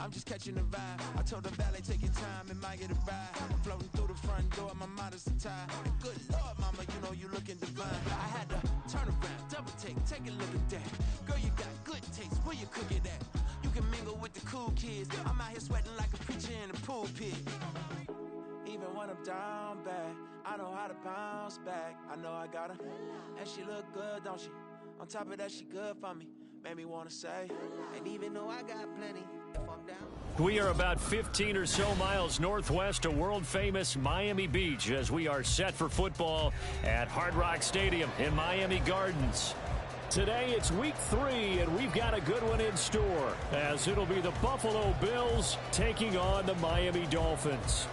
I'm just catching the vibe. I told the valet, take your time, it might get a ride. I'm floating through the front door, my modest attire. Good Lord, mama, you know you looking divine. I had to turn around, double take a look at that. Girl, you got good taste, where you cook it at? You can mingle with the cool kids. I'm out here sweating like a preacher in a pulpit. Even when I'm down bad, I know how to bounce back. I know I got her, and she look good, don't she? On top of that, she good for me. Made me wanna say, and even though I got plenty, if I'm down. We are about 15 or so miles northwest of world-famous Miami Beach as we are set for football at Hard Rock Stadium in Miami Gardens. Today it's week 3, and we've got a good one in store as it'll be the Buffalo Bills taking on the Miami Dolphins.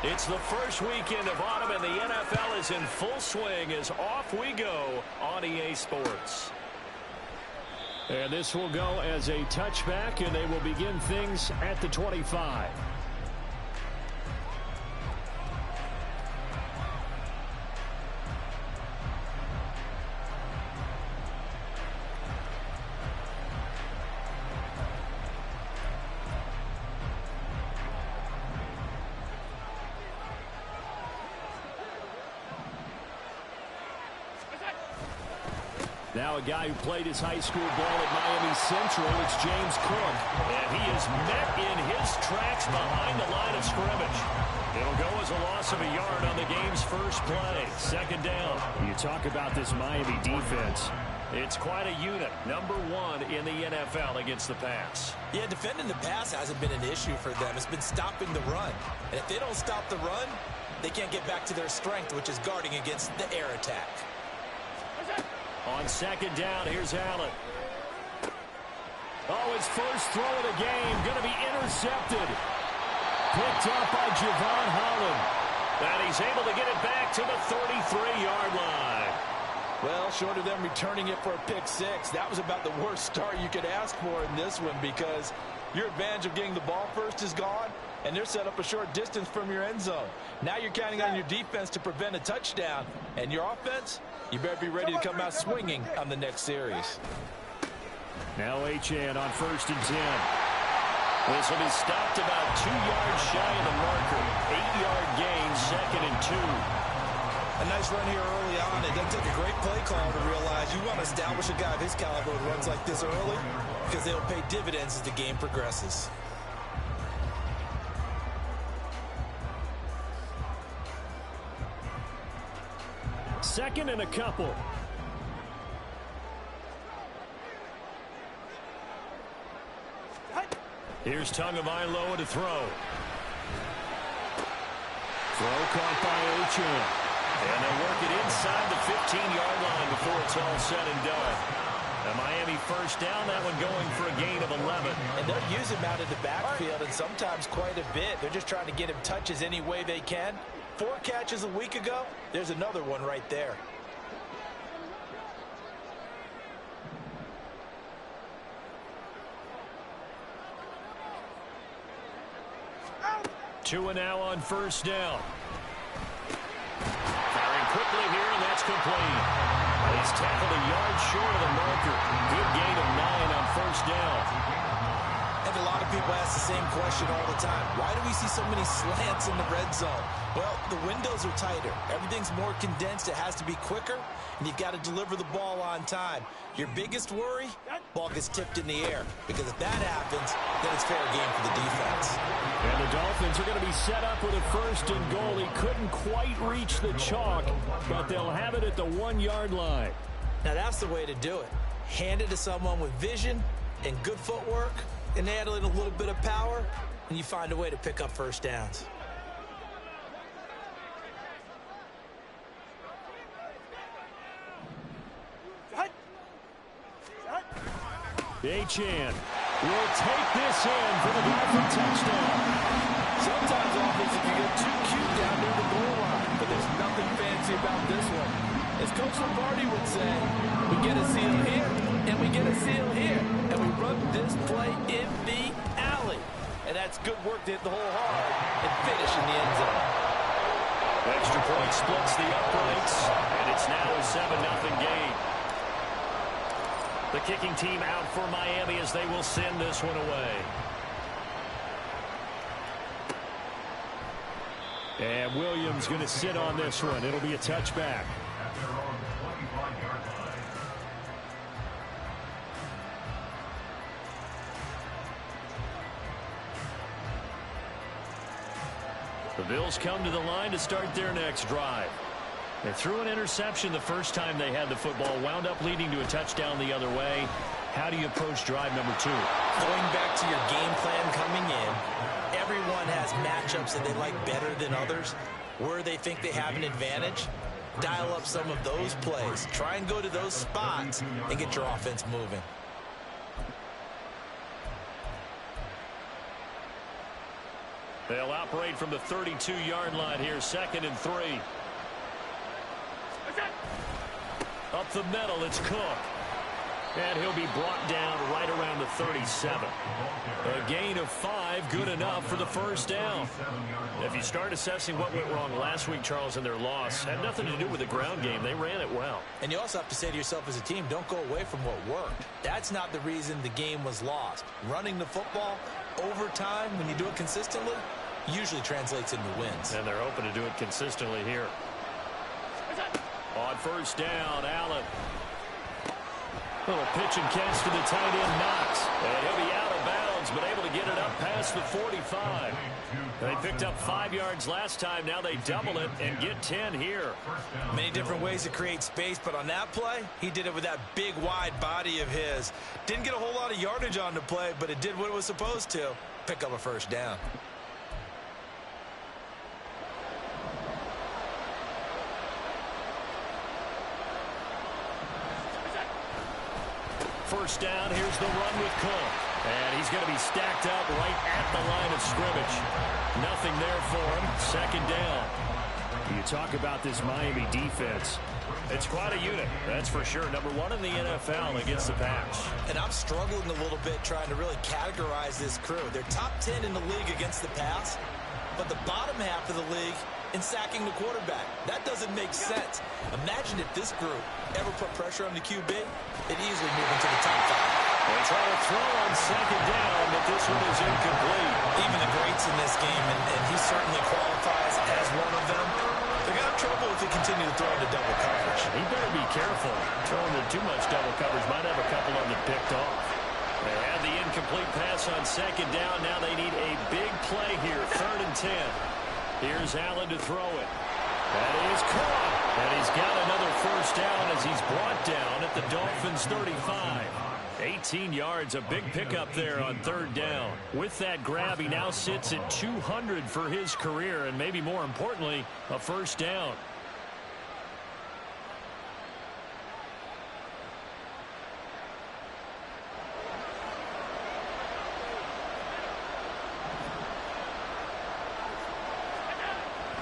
It's the first weekend of autumn, and the NFL is in full swing as off we go on EA Sports. And this will go as a touchback, and they will begin things at the 25. Now a guy who played his high school ball at Miami Central, it's James Cook. And he is met in his tracks behind the line of scrimmage. It'll go as a loss of a yard on the game's first play. Second down. You talk about this Miami defense. It's quite a unit. Number 1 in the NFL against the pass. Yeah, defending the pass hasn't been an issue for them. It's been stopping the run. And if they don't stop the run, they can't get back to their strength, which is guarding against the air attack. On second down, here's Allen. Oh, his first throw of the game going to be intercepted. Picked up by Javon Holland. And he's able to get it back to the 33-yard line. Well, short of them returning it for a pick 6, that was about the worst start you could ask for in this one because your advantage of getting the ball first is gone, and they're set up a short distance from your end zone. Now you're counting on your defense to prevent a touchdown, and your offense, you better be ready to come out swinging on the next series. Now Achane on 1st and 10. This will be stopped about 2 yards shy of the marker. 8-yard gain, 2nd and 2. A nice run here early on. It doesn't take a great play call to realize you want to establish a guy of his caliber who runs like this early because they'll pay dividends as the game progresses. Second and a couple. Here's Tagovailoa to throw. Throw caught by Achane. And they'll work it inside the 15-yard line before it's all said and done. The Miami first down, that one going for a gain of 11. And they'll use him out of the backfield, and sometimes quite a bit. They're just trying to get him touches any way they can. 4 catches a week ago, there's another one right there. Two and now on first down. Firing quickly here, and that's complete. He's tackled a yard short of the marker. Good gain of 9 on first down. And a lot of people ask the same question all the time. Why do we see so many slants in the red zone? Well, the windows are tighter. Everything's more condensed. It has to be quicker, and you've got to deliver the ball on time. Your biggest worry, ball gets tipped in the air. Because if that happens, then it's fair game for the defense. And the Dolphins are going to be set up with a 1st and goal. He couldn't quite reach the chalk, but they'll have it at the 1-yard line. Now that's the way to do it. Hand it to someone with vision and good footwork, and add in a little bit of power, and you find a way to pick up first downs. Achane will take this in for the Dolphin touchdown. Sometimes offenses can get too cute down near the goal line, but there's nothing fancy about this one. As Coach Lombardi would say, we get a seal here, and we get a seal here, and we run this play in good work to hit the hole hard and finish in the end zone. Extra point splits the uprights, and it's now a 7-0 game. The kicking team out for Miami as they will send this one away. And Williams going to sit on this one. It'll be a touchback. The Bills come to the line to start their next drive. They threw an interception the first time they had the football, wound up leading to a touchdown the other way. How do you approach drive number 2? Going back to your game plan coming in, everyone has matchups that they like better than others. Where they think they have an advantage, dial up some of those plays. Try and go to those spots and get your offense moving. They'll operate from the 32-yard line here, 2nd and 3. Up the middle, it's Cook. And he'll be brought down right around the 37. A gain of 5, good enough for the first down. If you start assessing what went wrong last week, Charles, in their loss, had nothing to do with the ground game. They ran it well. And you also have to say to yourself as a team, don't go away from what worked. That's not the reason the game was lost. Running the football over time, when you do it consistently, usually translates into wins. And they're hoping to do it consistently here. On first down, Allen. Little pitch and catch to the tight end, Knox. And he'll be out of bounds, but able to get it up past the 45. They picked up 5 yards last time. Now they double it and get 10 here. Many different ways to create space, but on that play, he did it with that big, wide body of his. Didn't get a whole lot of yardage on the play, but it did what it was supposed to. Pick up a first down. First down, here's the run with Cook. And he's going to be stacked up right at the line of scrimmage. Nothing there for him. 2nd down. You talk about this Miami defense. It's quite a unit, that's for sure. Number 1 in the NFL against the pass. And I'm struggling a little bit trying to really categorize this crew. They're top 10 in the league against the pass, but the bottom half of the league in sacking the quarterback. That doesn't make sense. Imagine if this group ever put pressure on the QB, it'd easily move into the top 5. They try to throw on 2nd down, but this one is incomplete. Even the greats in this game, and he certainly qualifies as one of them, they're going to have trouble if they continue to throw into double coverage. He better be careful. Throwing into too much double coverage might have a couple of them picked off. They had the incomplete pass on 2nd down. Now they need a big play here, 3rd and 10. Here's Allen to throw it. That is caught. And he's got another first down as he's brought down at the Dolphins' 35. 18 yards, a big pickup there on 3rd down. With that grab, he now sits at 200 for his career, and maybe more importantly, a first down.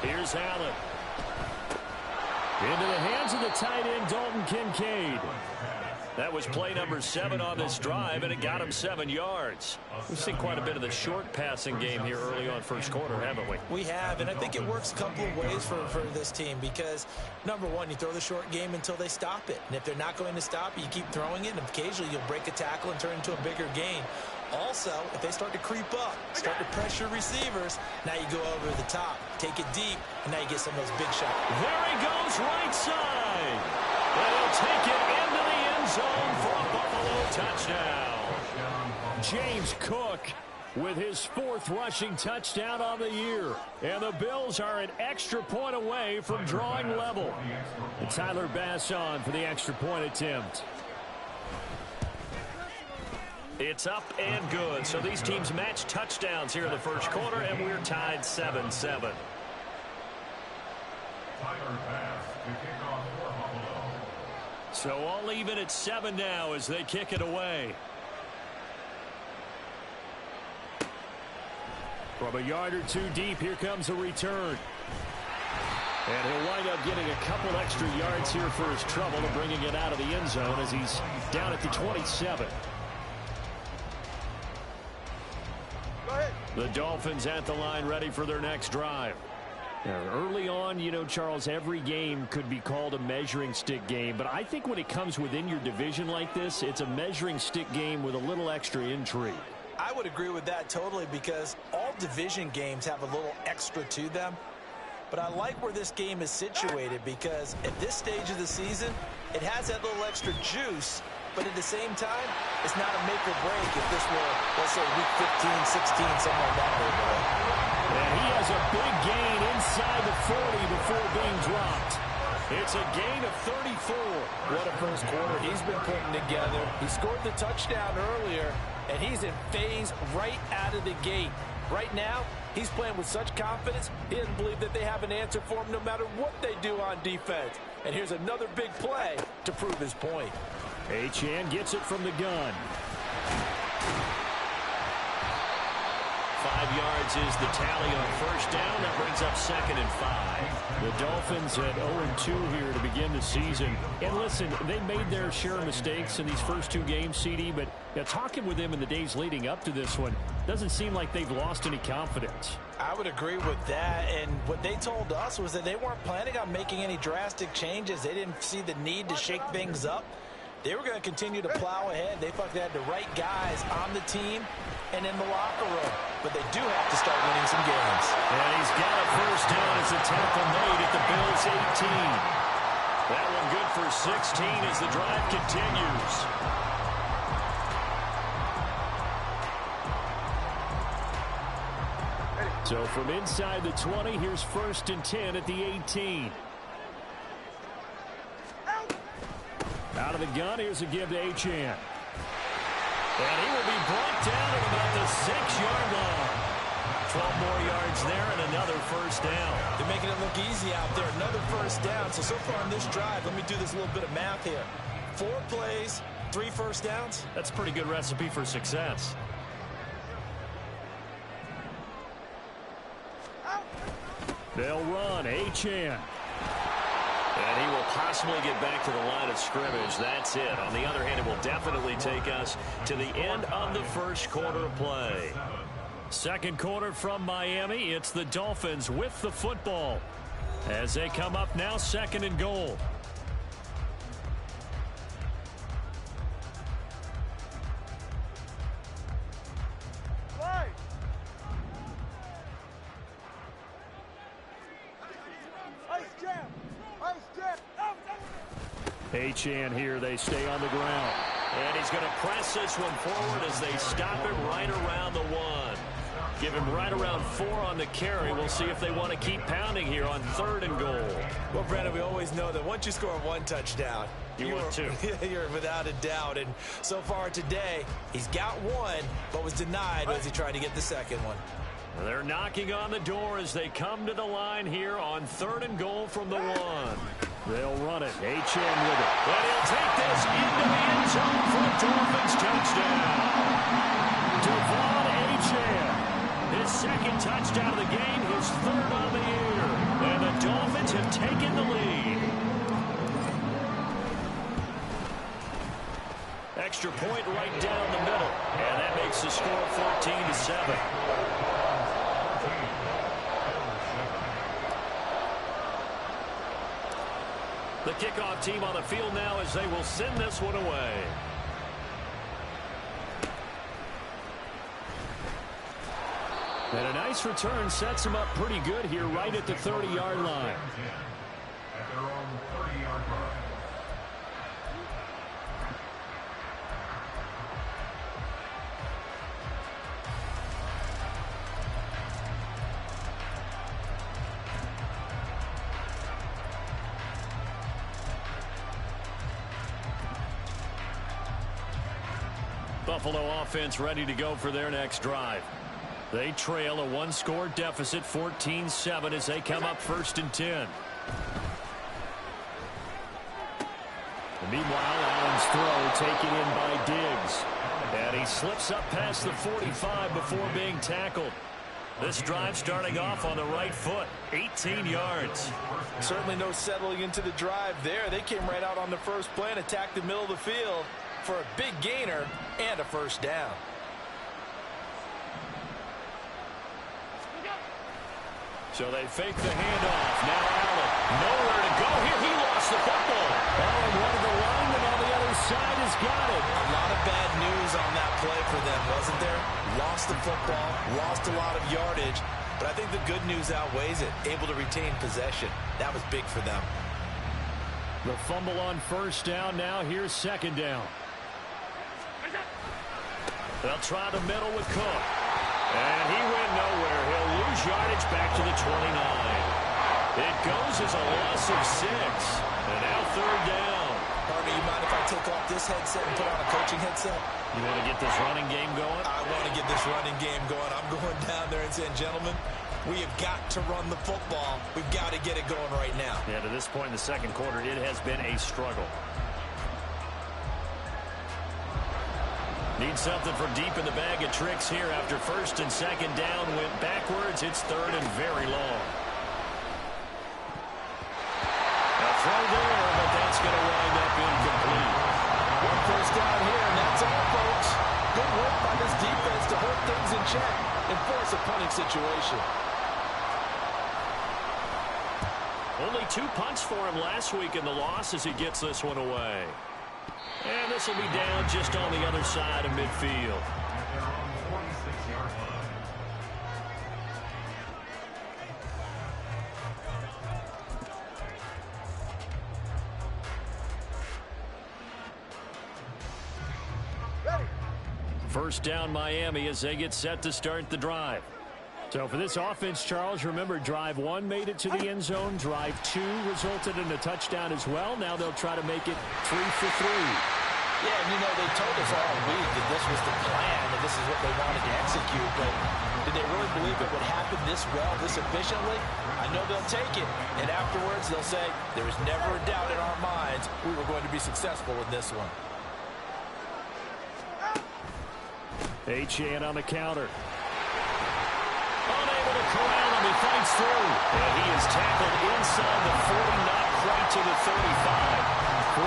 Here's Allen. Into the hands of the tight end, Dalton Kincaid. That was play number 7 on this drive, and it got him 7 yards. We've seen quite a bit of the short passing game here early on first quarter, haven't we? We have, and I think it works a couple of ways for this team because, number one, you throw the short game until they stop it. And if they're not going to stop it, you keep throwing it, and occasionally you'll break a tackle and turn it into a bigger gain. Also, if they start to creep up, start to pressure receivers, now you go over the top, take it deep, and now you get some of those big shots. There he goes, right side. They'll take it into the end zone for a Buffalo touchdown. James Cook with his 4th rushing touchdown on the year. And the Bills are an extra point away from drawing level. And Tyler Bass on for the extra point attempt. It's up and good. So these teams match touchdowns here in the first quarter, and we're tied 7-7. So all even at 7 now as they kick it away. From a yard or 2 deep, here comes a return. And he'll wind up getting a couple extra yards here for his trouble and bringing it out of the end zone as he's down at the 27. Go ahead. The Dolphins at the line ready for their next drive. Early on, you know, Charles, every game could be called a measuring stick game. But I think when it comes within your division like this, it's a measuring stick game with a little extra intrigue. I would agree with that totally because all division games have a little extra to them. But I like where this game is situated because at this stage of the season, it has that little extra juice. But at the same time, it's not a make or break if this were, let's say, week 15, 16, somewhere in that neighborhood. And he has a big gain inside the 40 before being dropped. It's a gain of 34. What a first quarter he's been putting together. He scored the touchdown earlier, and he's in phase right out of the gate. Right now, he's playing with such confidence, he doesn't believe that they have an answer for him no matter what they do on defense. And here's another big play to prove his point. Achane gets it from the gun. 5 yards is the tally on first down. That brings up 2nd and 5. The Dolphins at 0-2 here to begin the season. And listen, they made their share of mistakes in these first 2 games, CD, but talking with them in the days leading up to this one, doesn't seem like they've lost any confidence. I would agree with that, and what they told us was that they weren't planning on making any drastic changes. They didn't see the need to shake things up. They were going to continue to plow ahead. They felt they had the right guys on the team and in the locker room. But they do have to start winning some games. And he's got a first down as a tackle made at the Bills' 18. That one good for 16 as the drive continues. So from inside the 20, here's 1st and 10 at the 18. Out of the gun, here's a give to Achane. And he will be brought down at about the 6-yard line. 12 more yards there and another first down. They're making it look easy out there. Another first down. So far on this drive, let me do this little bit of math here. 4 plays, 3 first downs. That's a pretty good recipe for success. They'll run. Achane. And he will possibly get back to the line of scrimmage. That's it. On the other hand, it will definitely take us to the end of the first quarter play. Second quarter from Miami. It's the Dolphins with the football as they come up now 2nd and goal. Achane here, they stay on the ground. And he's going to press this one forward as they stop him right around the 1. Give him right around 4 on the carry. We'll see if they want to keep pounding here on 3rd and goal. Well, Brandon, we always know that once you score 1 touchdown, you're 2. You're without a doubt. And so far today, he's got 1, but was denied as he tried to get the 2nd one. They're knocking on the door as they come to the line here on 3rd and goal from the 1. They'll run it. Achane with it. And he'll take this into the end zone for a Dolphins touchdown. Devon Achane. His 2nd touchdown of the game, his 3rd on the year. And the Dolphins have taken the lead. Extra point right down the middle. And that makes the score 14-7. The kickoff team on the field now as they will send this one away. And a nice return sets him up pretty good here right at the 30-yard line. At their own 30-yard line. Buffalo offense ready to go for their next drive. They trail a 1-score deficit, 14-7, as they come up 1st and 10. And meanwhile, Allen's throw taken in by Diggs. And he slips up past the 45 before being tackled. This drive starting off on the right foot, 18 yards. Certainly no settling into the drive there. They came right out on the first play and attacked the middle of the field for a big gainer and a first down. So they fake the handoff. Now Allen. Nowhere to go here. He lost the football. Oh, and one of the linemen on the other side has got it. A lot of bad news on that play for them, wasn't there? Lost the football, lost a lot of yardage, but I think the good news outweighs it. Able to retain possession. That was big for them. The fumble on first down. Now here's second down. They'll try the middle with Cook. And he went nowhere. He'll lose yardage back to the 29. It goes as a loss of 6. And now third down. Partner, you mind if I take off this headset and put on a coaching headset? You want to get this running game going? I want to get this running game going. I'm going down there and saying, gentlemen, we have got to run the football. We've got to get it going right now. Yeah, to this point in the second quarter, it has been a struggle. Need something from deep in the bag of tricks here after first and second down went backwards. It's third and very long. A throw there, but that's going to wind up incomplete. One first down here, and that's all, folks. Good work by this defense to hold things in check and force a punting situation. Only 2 punts for him last week in the loss as he gets this one away. And this will be down just on the other side of midfield. They're on the 46-yard line. First down Miami as they get set to start the drive. So for this offense, Charles, remember drive 1 made it to the end zone. Drive 2 resulted in a touchdown as well. Now they'll try to make it 3 for 3. Yeah, and you know, they told us all week that this was the plan and this is what they wanted to execute, but did they really believe it would happen this well, this efficiently? I know they'll take it, and afterwards they'll say, there was never a doubt in our minds we were going to be successful in this one. Achane on the counter. Unable to corral him. He fights through. And he is tackled inside the 40, not quite to the 35. 47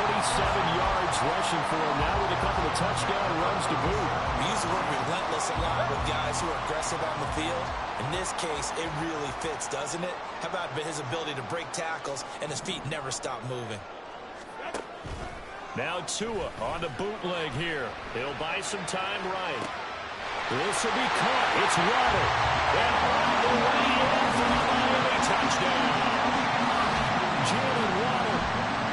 yards rushing for him now with a couple of touchdown runs to boot. We use the word relentless a lot with guys who are aggressive on the field. In this case, it really fits, doesn't it? How about his ability to break tackles and his feet never stop moving? Now Tua on the bootleg here. He'll buy some time right. This will be caught. It's Waddle. And on the way in for the Miami touchdown. Jalen Waddle,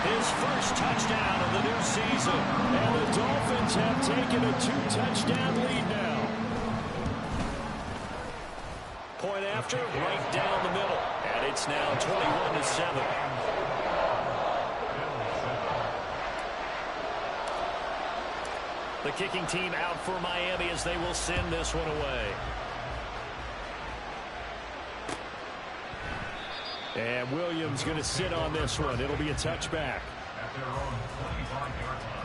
his first touchdown of the new season. And the Dolphins have taken a 2-touchdown lead now. Point after, right down the middle. And it's now 21-7. The kicking team out for Miami as they will send this one away. And Williams going to sit on this one. It'll be a touchback. At their own 25-yard line.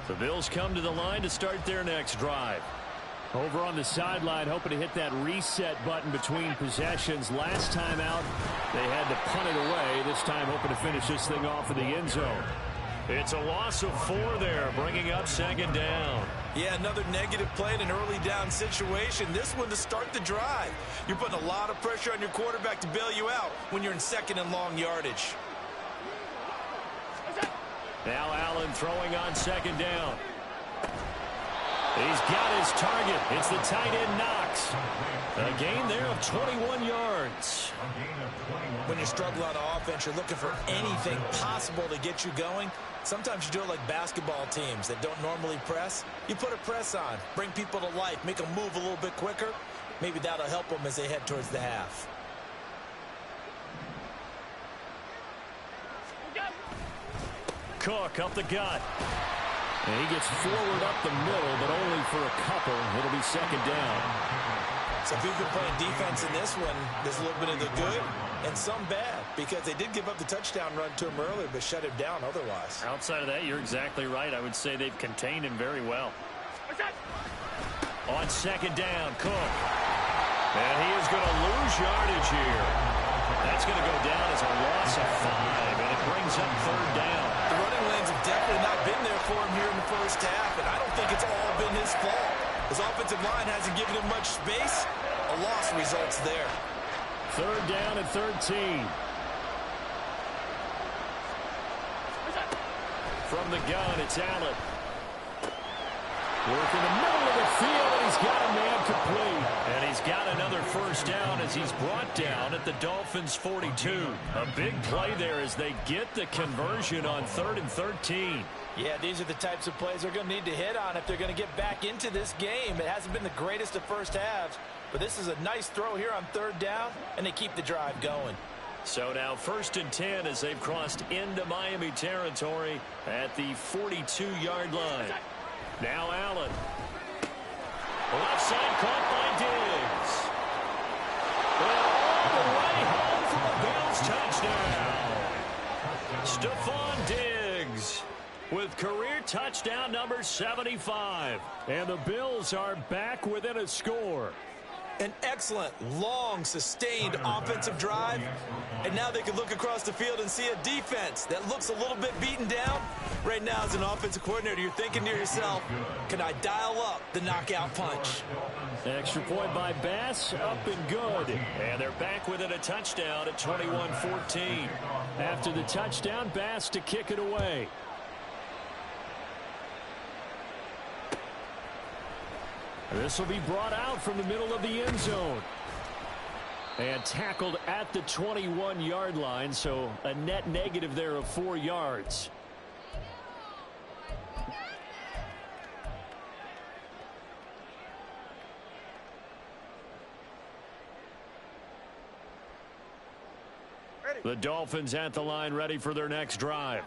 The Bills come to the line to start their next drive. Over on the sideline, hoping to hit that reset button between possessions. Last time out, they had to punt it away. This time, hoping to finish this thing off in the end zone. It's a loss of 4 there, bringing up second down. Yeah, another negative play in an early down situation. This one to start the drive. You're putting a lot of pressure on your quarterback to bail you out when you're in second and long yardage. Now Allen throwing on second down. He's got his target. It's the tight end Knox. A gain there of 21 yards. When you struggle on offense, you're looking for anything possible to get you going. Sometimes you do it like basketball teams that don't normally press. You put a press on, bring people to life, make them move a little bit quicker. Maybe that'll help them as they head towards the half. Cook up the gut. And he gets forward up the middle, but only for a couple. It'll be second down. So if you've been playing defense in this one, there's a little bit of the good and some bad, because they did give up the touchdown run to him earlier, but shut him down otherwise. Outside of that, you're exactly right. I would say they've contained him very well. On second down, Cook. And he is going to lose yardage here. That's going to go down as a loss of 5, and it brings up third down. The running lanes have definitely not been there for him here in the first half, and I don't think it's all been his fault. His offensive line hasn't given him much space. A loss results there. Third down and 13. From the gun, it's Allen. Work in the middle of the field, and he's got a man complete. And he's got another first down as he's brought down at the Dolphins' 42. A big play there as they get the conversion on 3rd and 13. Yeah, these are the types of plays they're going to need to hit on if they're going to get back into this game. It hasn't been the greatest of first halves, but this is a nice throw here on 3rd down, and they keep the drive going. So now 1st and 10 as they've crossed into Miami territory at the 42-yard line. Now Allen. Left side caught by Diggs. And all the way home for a Bills touchdown. Stephon Diggs with career touchdown number 75. And the Bills are back within a score. An excellent, long, sustained offensive drive. And now they can look across the field and see a defense that looks a little bit beaten down. Right now, as an offensive coordinator, you're thinking to yourself, can I dial up the knockout punch? Extra point by Bass, up and good. And they're back within a touchdown at 21-14. After the touchdown, Bass to kick it away. This will be brought out from the middle of the end zone. And tackled at the 21-yard line, so a net negative there of 4 yards. The Dolphins at the line ready for their next drive.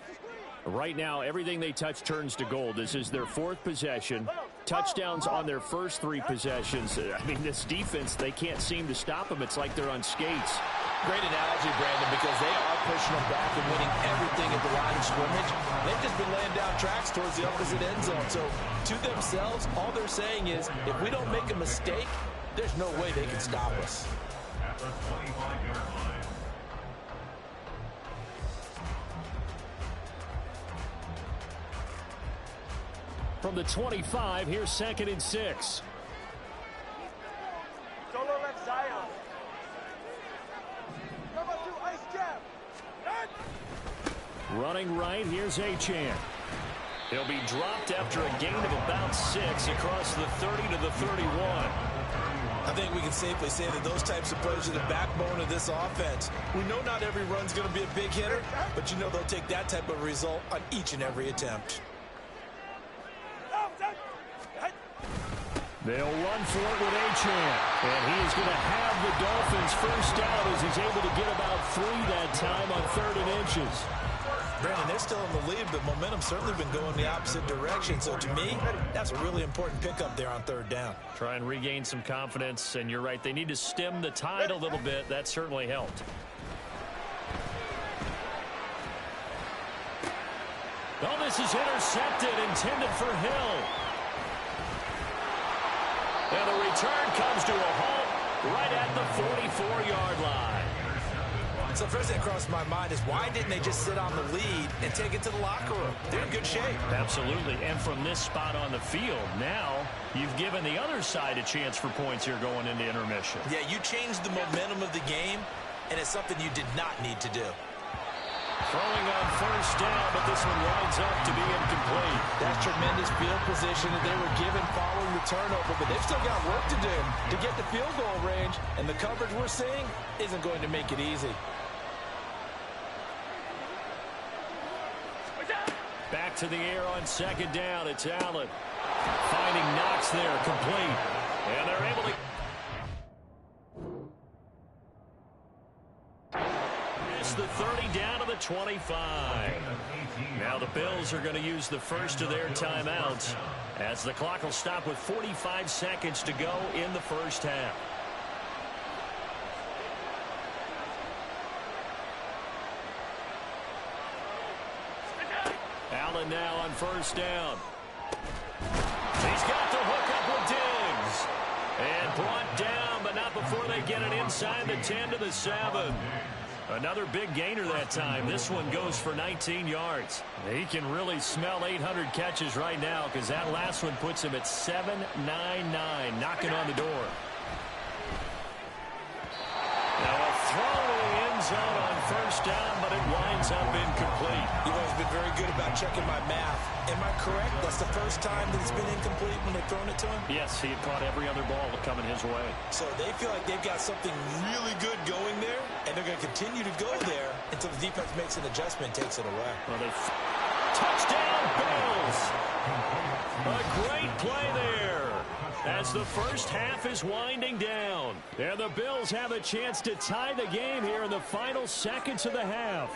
Right now, everything they touch turns to gold. This is their 4th possession. Touchdowns on their first 3 possessions. I mean, this defense, they can't seem to stop them. It's like they're on skates. Great analogy, Brandon, because they are pushing them back and winning everything at the line of scrimmage. They've just been laying down tracks towards the opposite end zone. So, to themselves, all they're saying is, if we don't make a mistake, there's no way they can stop us. At the 25-yard line. From the 25, here's 2nd and 6. Solo left Zion. Come up to ice jab. Running right, here's Achane. He'll be dropped after a gain of about 6 across the 30 to the 31. I think we can safely say that those types of plays are the backbone of this offense. We know not every run's going to be a big hitter, but you know they'll take that type of result on each and every attempt. They'll run for it with Achane. And he is going to have the Dolphins first down as he's able to get about 3 that time on 3rd and inches. Brandon, they're still in the lead, but momentum's certainly been going the opposite direction. So to me, that's a really important pickup there on 3rd down. Try and regain some confidence, and you're right, they need to stem the tide a little bit. That certainly helped. Oh, this is intercepted, intended for Hill. And the return comes to a halt right at the 44-yard line. So first thing that crossed my mind is why didn't they just sit on the lead and take it to the locker room? They're in good shape. Absolutely. And from this spot on the field, now you've given the other side a chance for points here going into intermission. Yeah, you changed the momentum of the game, and it's something you did not need to do. Throwing on first down, but this one winds up to be incomplete. That's tremendous field position that they were given following the turnover, but they've still got work to do to get the field goal range, and the coverage we're seeing isn't going to make it easy. Back to the air on 2nd down. It's Allen. Finding Knox there, complete. And they're able to... It's the 30 down to the 25. Now the Bills are going to use the first of their timeouts as the clock will stop with 45 seconds to go in the first half. Allen now on first down. He's got the hook up with Diggs. And brought down, but not before they get it inside the 10 to the 7. Another big gainer that time. This one goes for 19 yards. He can really smell 800 catches right now because that last one puts him at 799, knocking on the door. Now a throw in the end zone on first down, but it winds up incomplete. You've always been very good about checking my math. Am I correct? That's the first time that it's been incomplete when they've thrown it to him? Yes, he had caught every other ball coming his way. So they feel like they've got something really good going there, and they're going to continue to go there until the defense makes an adjustment and takes it away. Well, touchdown, Bills! A great play there as the first half is winding down. And the Bills have a chance to tie the game here in the final seconds of the half.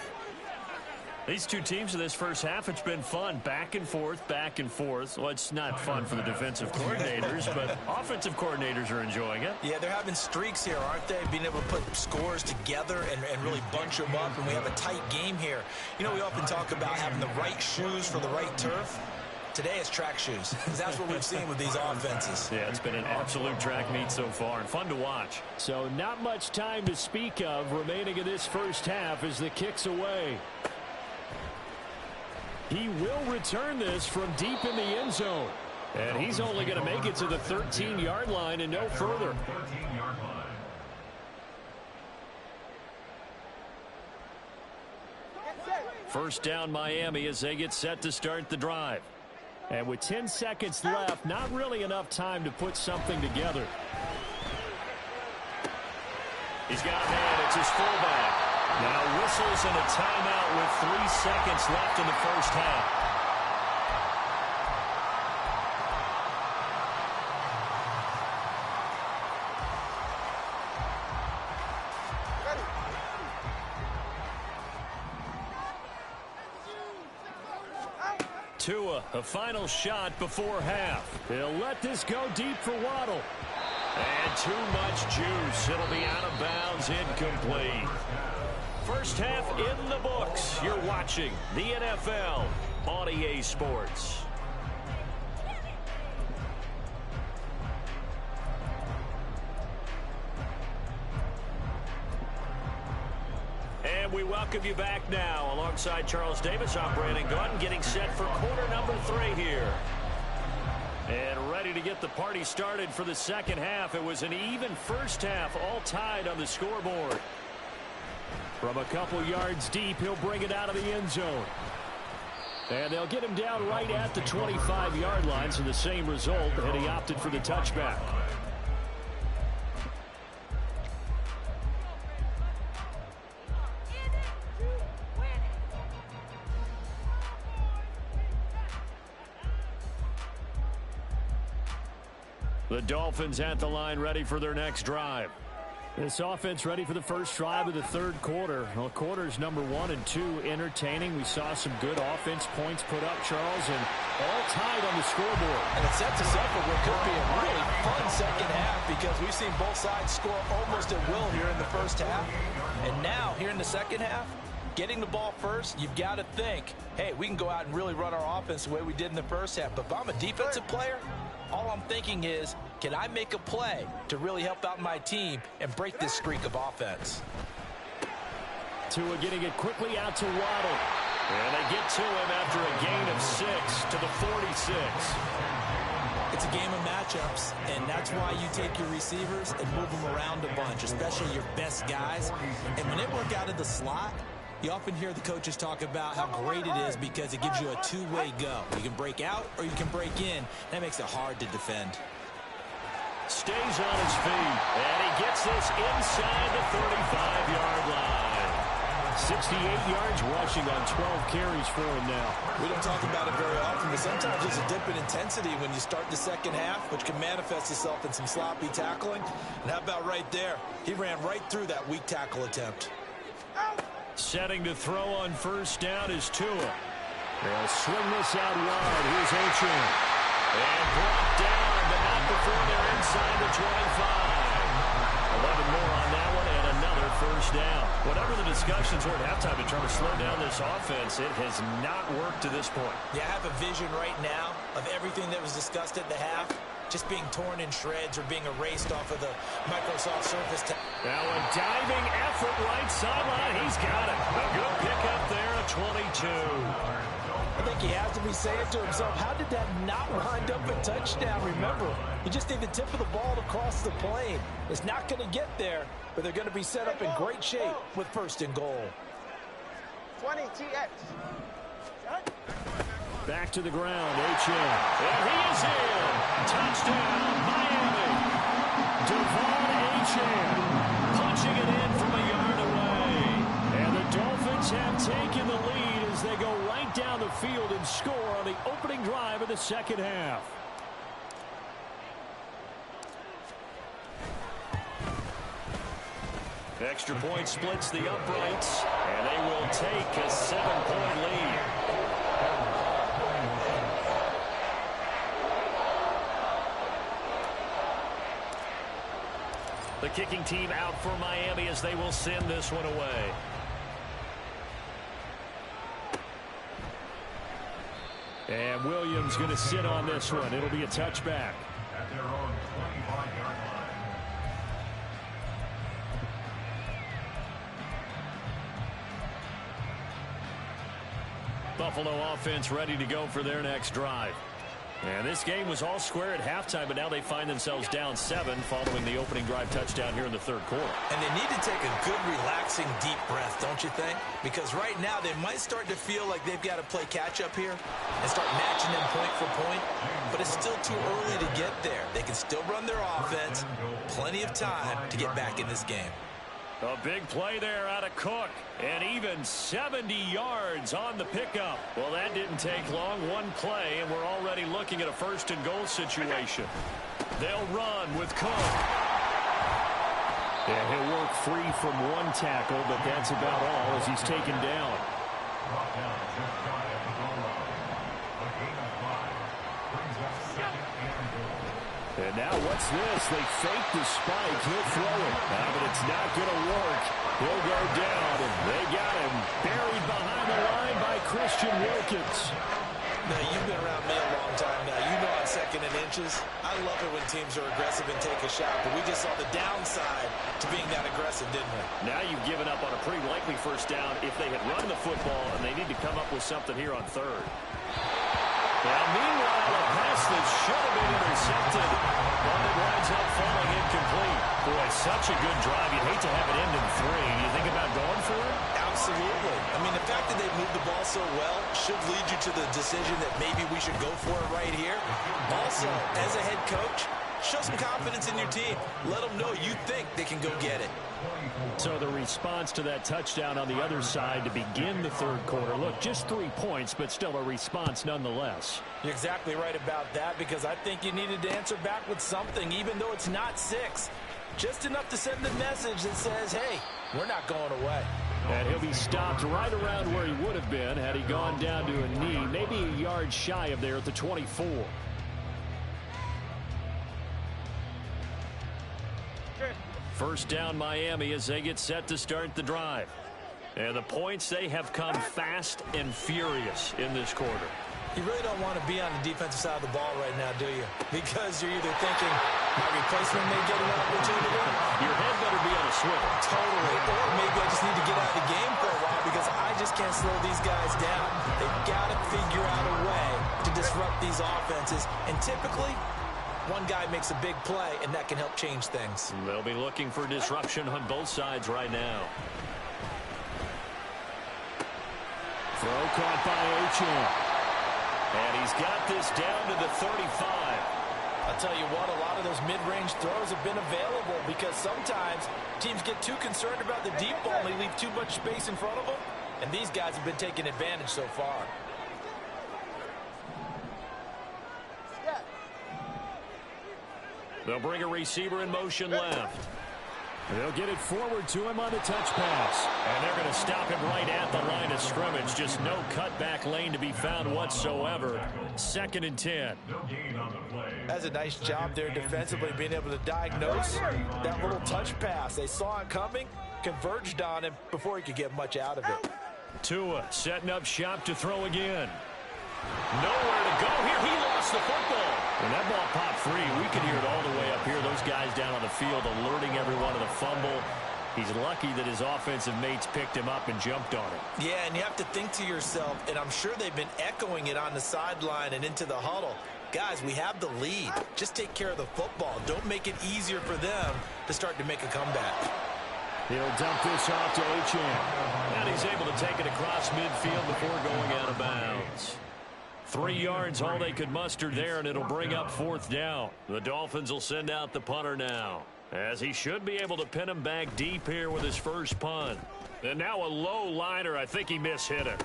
These two teams in this first half, it's been fun. Back and forth, back and forth. Well, it's not fun for the defensive coordinators, but offensive coordinators are enjoying it. Yeah, they're having streaks here, aren't they? Being able to put scores together and really bunch them up, and we have a tight game here. You know, we often talk about having the right shoes for the right turf. Today it's track shoes, because that's what we've seen with these offenses. Yeah, it's been an absolute track meet so far, and fun to watch. So not much time to speak of remaining in this first half as the kick's away. He will return this from deep in the end zone. And he's only going to make it to the 13-yard line and no further. 13-yard line. First down Miami as they get set to start the drive. And with 10 seconds left, not really enough time to put something together. He's got a man. It's his fullback. Now whistles and a timeout with 3 seconds left in the first half. Tua, a final shot before half. He'll let this go deep for Waddle. And too much juice. It'll be out of bounds, incomplete. First half in the books. You're watching the NFL on EA Sports. And we welcome you back now. Alongside Charles Davis, I'm Brandon Gaunt, getting set for quarter number 3 here. And ready to get the party started for the second half. It was an even first half, all tied on the scoreboard. From a couple yards deep, he'll bring it out of the end zone. And they'll get him down right at the 25-yard line, so the same result, and he opted for the touchback. The Dolphins at the line, ready for their next drive. This offense ready for the first drive of the third quarter. Well, quarters number 1 and 2 entertaining. We saw some good offense points put up, Charles, and all tied on the scoreboard. And it sets us up for what could be a really fun second half because we've seen both sides score almost at will here in the first half. And now, here in the second half, getting the ball first, you've got to think, hey, we can go out and really run our offense the way we did in the first half. But if I'm a defensive player, all I'm thinking is, can I make a play to really help out my team and break this streak of offense? Tua getting it quickly out to Waddle. And they get to him after a gain of 6 to the 46. It's a game of matchups, and that's why you take your receivers and move them around a bunch, especially your best guys. And when they work out of the slot, you often hear the coaches talk about how great it is because it gives you a two-way go. You can break out or you can break in. That makes it hard to defend. Stays on his feet, and he gets this inside the 35-yard line. 68 yards rushing on 12 carries for him now. We don't talk about it very often, but sometimes there's a dip in intensity when you start the second half, which can manifest itself in some sloppy tackling. And how about right there? He ran right through that weak tackle attempt. Setting to throw on first down is Tua. They'll swing this out wide. Here's Achane. And brought down, but not before they're inside the 25. 11 more on that one, and another first down. Whatever the discussions were at halftime to try to slow down this offense, it has not worked to this point. Yeah, I have a vision right now of everything that was discussed at the half. just being torn in shreds or being erased off of the Microsoft Surface. Now a diving effort right sideline. He's got it. A good pickup there, a 22. I think he has to be saying to himself, how did that not wind up a touchdown? Remember, you just need the tip of the ball to cross the plane. It's not going to get there, but they're going to be set up in great shape with 1st and goal. 20 TX. Back to the ground, H.M. And he is in. Touchdown, Miami. Devon H.M. punching it in from a yard away. And the Dolphins have taken the lead as they go right down the field and score on the opening drive of the second half. Extra point splits the uprights, and they will take a 7-point lead. The kicking team out for Miami as they will send this one away. And Williams going to sit on this one. It'll be a touchback. At their own 25-yard line. Buffalo offense ready to go for their next drive. And this game was all square at halftime, but now they find themselves down 7 following the opening drive touchdown here in the 3rd quarter. And they need to take a good, relaxing, deep breath, don't you think? Because right now they might start to feel like they've got to play catch-up here and start matching them point for point. But it's still too early to get there. They can still run their offense. Plenty of time to get back in this game. A big play there out of Cook, and even 70 yards on the pickup. Well, that didn't take long. One play, and we're already looking at a 1st and goal situation. They'll run with Cook. Yeah, he'll work free from one tackle, but that's about all as he's taken down. Brought down just shy of the goal line. A gain of 5 brings up 2nd and goal. And now what's this? They fake the spike. He'll throw it. But it's not going to work. He'll go down, and they got him buried behind the line by Christian Wilkins. Now, you've been around me a long time now. You know on 2nd and inches, I love it when teams are aggressive and take a shot, but we just saw the downside to being that aggressive, didn't we? Now you've given up on a pretty likely 1st down if they had run the football, and they need to come up with something here on 3rd. Now, meanwhile, a pass that should have been intercepted, but it winds up falling incomplete. Boy, such a good drive. You'd hate to have it end in 3. You think about going for it? Absolutely. I mean, the fact that they moved the ball so well should lead you to the decision that maybe we should go for it right here. Also, as a head coach, show some confidence in your team. Let them know you think they can go get it. So the response to that touchdown on the other side to begin the 3rd quarter. Look, just 3 points, but still a response nonetheless. You're exactly right about that, because I think you needed to answer back with something, even though it's not 6. Just enough to send the message that says, hey, we're not going away. And he'll be stopped right around where he would have been had he gone down to a knee, maybe a yard shy of there at the 24. First down Miami as they get set to start the drive. And the points, they have come fast and furious in this quarter. You really don't want to be on the defensive side of the ball right now, do you? Because you're either thinking, my replacement may get an opportunity. Your head better be on a swivel. Totally. Or maybe I just need to get out of the game for a while because I just can't slow these guys down. They've got to figure out a way to disrupt these offenses. And typically, one guy makes a big play, and that can help change things. They'll be looking for disruption on both sides right now. Throw caught by H.M. And he's got this down to the 35. I'll tell you what, a lot of those mid-range throws have been available because sometimes teams get too concerned about the deep ball and they leave too much space in front of them. And these guys have been taking advantage so far. They'll bring a receiver in motion left. They'll get it forward to him on the touch pass. And they're going to stop him right at the line of scrimmage. Just no cutback lane to be found whatsoever. 2nd and 10. That's a nice job there defensively, being able to diagnose that little touch pass. They saw it coming, converged on him before he could get much out of it. Tua setting up shop to throw again. Nowhere to go here. He lost lost the football. When that ball popped free, we could hear it all the way up here. Those guys down on the field alerting everyone of the fumble. He's lucky that his offensive mates picked him up and jumped on it. Yeah, and you have to think to yourself, and I'm sure they've been echoing it on the sideline and into the huddle. Guys, we have the lead. Just take care of the football. Don't make it easier for them to start to make a comeback. He'll dump this off to Achane. And he's able to take it across midfield before going out of bounds. 3 yards, all they could muster there, and it'll bring up 4th down. The Dolphins will send out the punter now, as he should be able to pin him back deep here with his first punt. And now a low liner. I think he mishit it.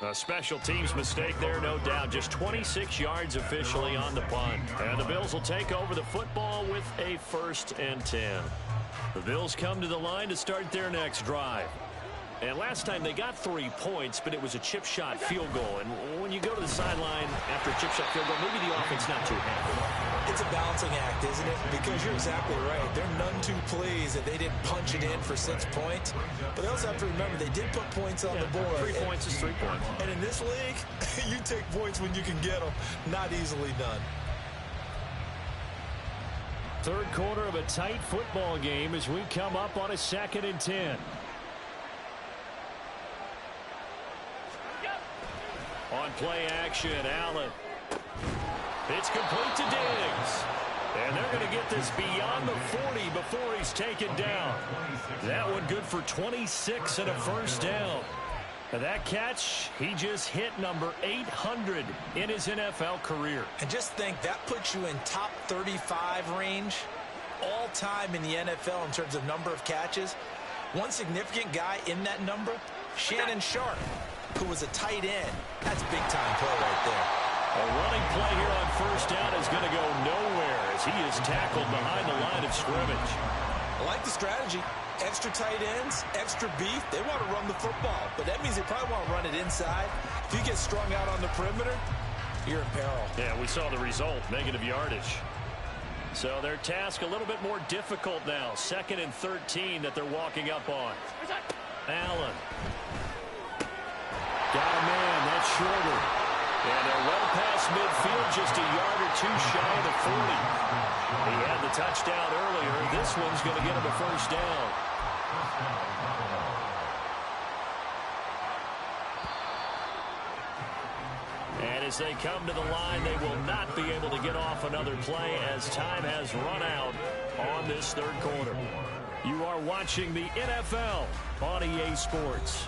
A special teams mistake there, no doubt. Just 26 yards officially on the punt. And the Bills will take over the football with a 1st and 10. The Bills come to the line to start their next drive. And last time they got 3 points, but it was a chip shot field goal. And when you go to the sideline after a chip shot field goal, maybe the offense not too happy. It's a balancing act, isn't it? Because you're exactly right. They're none too pleased that they didn't punch it in for 6 points. But they also have to remember they did put points on the board. 3 points is 3 points. And in this league, you take points when you can get them. Not easily done. Third quarter of a tight football game as we come up on a 2nd and 10. On play action, Allen. It's complete to Diggs. And they're going to get this beyond the 40 before he's taken down. That one good for 26 and a 1st down. And that catch, he just hit number 800 in his NFL career. And just think, that puts you in top 35 range all time in the NFL in terms of number of catches. One significant guy in that number, Shannon Sharp, who was a tight end. That's big-time play right there. A running play here on 1st down is going to go nowhere as he is tackled behind the line of scrimmage. I like the strategy. Extra tight ends, extra beef. They want to run the football, but that means they probably want to run it inside. If you get strung out on the perimeter, you're in peril. Yeah, we saw the result, negative yardage. So their task a little bit more difficult now. 2nd and 13 that they're walking up on. Allen. Got a man, that's shorter. And they're well past midfield, just a yard or 2 shy of the 40. He had the touchdown earlier. This one's going to get him a 1st down. And as they come to the line, they will not be able to get off another play as time has run out on this 3rd quarter. You are watching the NFL on EA Sports.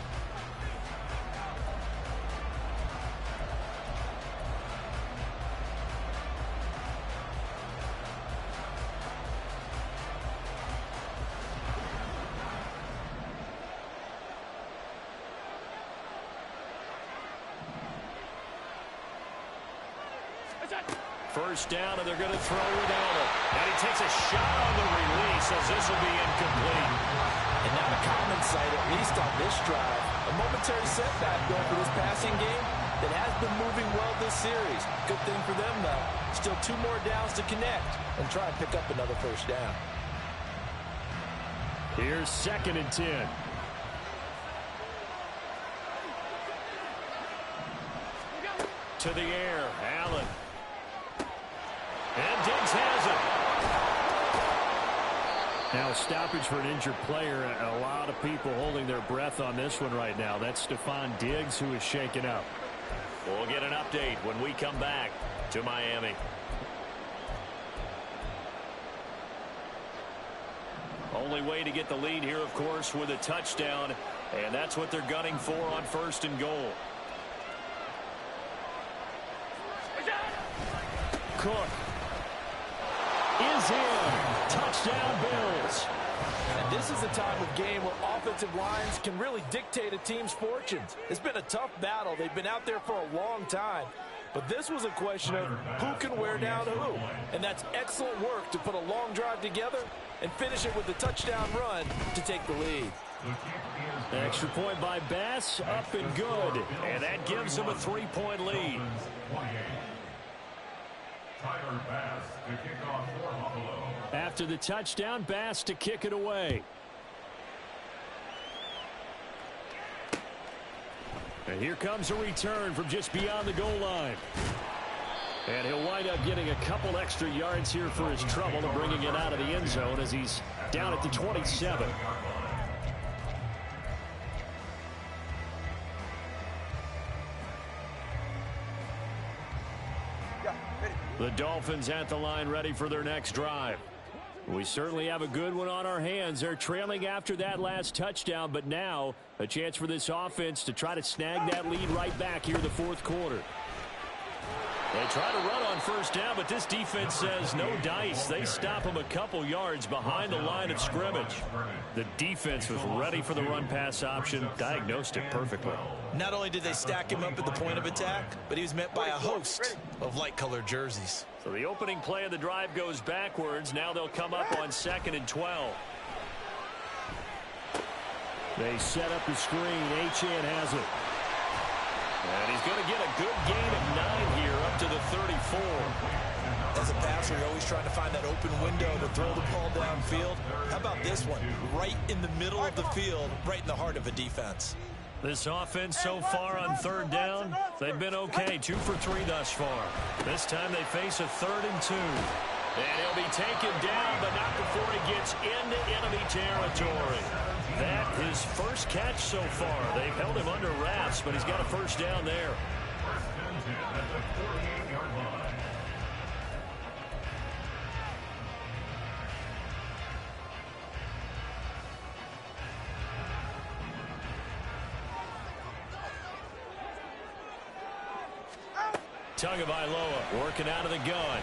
First down, and they're going to throw with Allen. And he takes a shot on the release as this will be incomplete. And not a common sight, at least on this drive. A momentary setback going for this passing game that has been moving well this series. Good thing for them, though. Still 2 more downs to connect and try and pick up another 1st down. Here's 2nd and 10. To the air, Allen. And Diggs has it. Now a stoppage for an injured player. A lot of people holding their breath on this one right now. That's Stephon Diggs who is shaken up. We'll get an update when we come back to Miami. Only way to get the lead here, of course, with a touchdown. And that's what they're gunning for on 1st and goal. Cook is in. Touchdown, Bills. And this is the time of game where offensive lines can really dictate a team's fortunes. It's been a tough battle. They've been out there for a long time. But this was a question of who can wear down who. And that's excellent work to put a long drive together and finish it with the touchdown run to take the lead. Extra point by Bass, up and good. And that gives them a 3-point lead. Tyler Bass to kick off for Buffalo. After the touchdown, Bass to kick it away. And here comes a return from just beyond the goal line. And he'll wind up getting a couple extra yards here for his trouble and bringing it out of the end zone as he's down at the 27. The Dolphins at the line ready for their next drive. We certainly have a good one on our hands. They're trailing after that last touchdown, but now a chance for this offense to try to snag that lead right back here in the fourth quarter. They try to run on first down, but this defense says no dice. They stop him a couple yards behind the line of scrimmage. The defense was ready for the run-pass option, diagnosed it perfectly. Not only did they stack him up at the point of attack, but he was met by a host of light-colored jerseys. So the opening play of the drive goes backwards. Now they'll come up on 2nd and 12. They set up the screen. Achane has it. And he's going to get a good gain of 9 here up to the 34. As a passer, you're always trying to find that open window to throw the ball downfield. How about this one? Right in the middle of the field, right in the heart of a defense. This offense so far on 3rd down, they've been okay. 2 for 3 thus far. This time they face a 3rd and 2. And he'll be taken down, but not before he gets into enemy territory. That his first catch so far. They've held him under wraps, but he's got a first down there. Tagovailoa working out of the gun.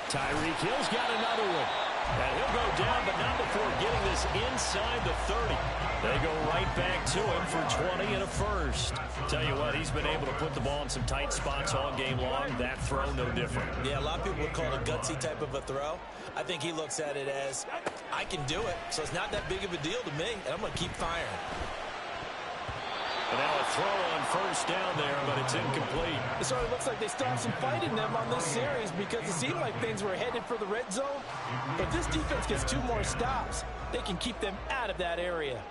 Tyreek Hill's got another one. And he'll go down, but not before getting this inside the 30. They go right back to him for 20 and a first. Tell you what, he's been able to put the ball in some tight spots all game long. That throw, no different. Yeah, a lot of people would call it a gutsy type of a throw. I think he looks at it as, I can do it, so it's not that big of a deal to me, and I'm going to keep firing. And now a throw on first down there, but it's incomplete. It sort of looks like they still have some fight in them on this series because it seemed like things were headed for the red zone. But this defense gets 2 more stops. They can keep them out of that area.